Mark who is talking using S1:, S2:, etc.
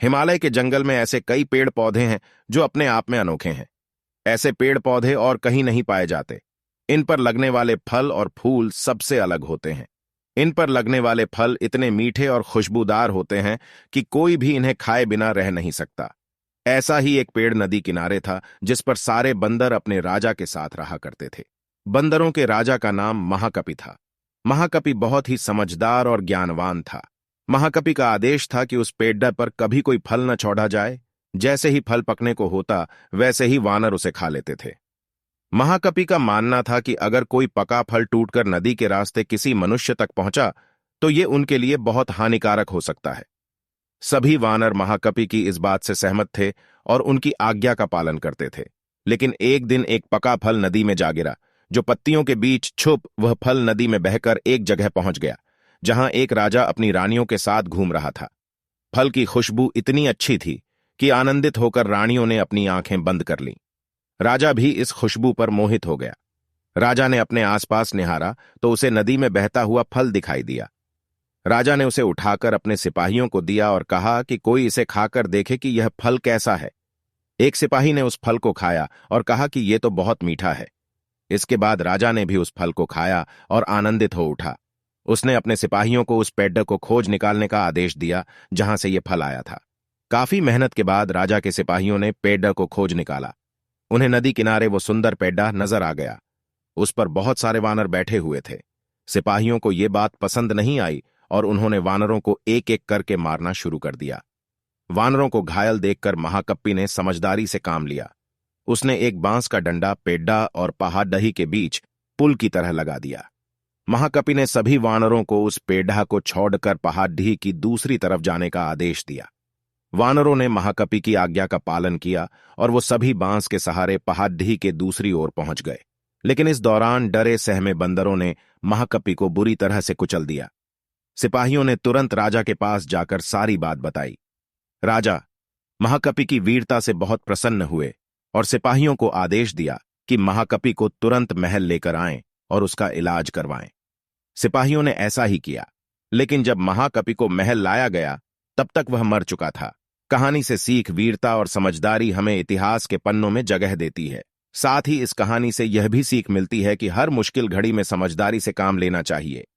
S1: हिमालय के जंगल में ऐसे कई पेड़ पौधे हैं जो अपने आप में अनोखे हैं। ऐसे पेड़ पौधे और कहीं नहीं पाए जाते। इन पर लगने वाले फल और फूल सबसे अलग होते हैं। इन पर लगने वाले फल इतने मीठे और खुशबूदार होते हैं कि कोई भी इन्हें खाए बिना रह नहीं सकता। ऐसा ही एक पेड़ नदी किनारे था जिस पर सारे बंदर अपने राजा के साथ रहा करते थे। बंदरों के राजा का नाम महाकपि था। महाकपि बहुत ही समझदार और ज्ञानवान था। महाकपि का आदेश था कि उस पेड़ पर कभी कोई फल न चढ़ा जाए। जैसे ही फल पकने को होता वैसे ही वानर उसे खा लेते थे। महाकपि का मानना था कि अगर कोई पका फल टूटकर नदी के रास्ते किसी मनुष्य तक पहुंचा तो ये उनके लिए बहुत हानिकारक हो सकता है। सभी वानर महाकपि की इस बात से सहमत थे और उनकी आज्ञा का पालन करते थे। लेकिन एक दिन एक पका फल नदी में जा गिरा। जो पत्तियों के बीच छुप वह फल नदी में बहकर एक जगह पहुंच गया जहां एक राजा अपनी रानियों के साथ घूम रहा था। फल की खुशबू इतनी अच्छी थी कि आनंदित होकर रानियों ने अपनी आंखें बंद कर लीं। राजा भी इस खुशबू पर मोहित हो गया। राजा ने अपने आसपास निहारा तो उसे नदी में बहता हुआ फल दिखाई दिया। राजा ने उसे उठाकर अपने सिपाहियों को दिया और कहा कि कोई इसे खाकर देखे कि यह फल कैसा है। एक सिपाही ने उस फल को खाया और कहा कि यह तो बहुत मीठा है। इसके बाद राजा ने भी उस फल को खाया और आनंदित हो उठा। उसने अपने सिपाहियों को उस पेड़ को खोज निकालने का आदेश दिया जहां से यह फल आया था। काफी मेहनत के बाद राजा के सिपाहियों ने पेड़ को खोज निकाला। उन्हें नदी किनारे वो सुंदर पेड़ नजर आ गया। उस पर बहुत सारे वानर बैठे हुए थे। सिपाहियों को यह बात पसंद नहीं आई और उन्होंने वानरों को एक एक करके मारना शुरू कर दिया। वानरों को घायल देखकर महाकपि ने समझदारी से काम लिया। उसने एक बांस का डंडा पेड्डा और पहाड़दही के बीच पुल की तरह लगा दिया। महाकपि ने सभी वानरों को उस पेड्डा को छोड़कर पहाड़दही की दूसरी तरफ जाने का आदेश दिया। वानरों ने महाकपि की आज्ञा का पालन किया और वो सभी बांस के सहारे पहाड़दही के दूसरी ओर पहुंच गए। लेकिन इस दौरान डरे सहमे बंदरों ने महाकपि को बुरी तरह से कुचल दिया। सिपाहियों ने तुरंत राजा के पास जाकर सारी बात बताई। राजा महाकपि की वीरता से बहुत प्रसन्न हुए और सिपाहियों को आदेश दिया कि महाकपि को तुरंत महल लेकर आएं और उसका इलाज करवाएं। सिपाहियों ने ऐसा ही किया। लेकिन जब महाकपि को महल लाया गया तब तक वह मर चुका था। कहानी से सीख वीरता और समझदारी हमें इतिहास के पन्नों में जगह देती है। साथ ही इस कहानी से यह भी सीख मिलती है कि हर मुश्किल घड़ी में समझदारी से काम लेना चाहिए।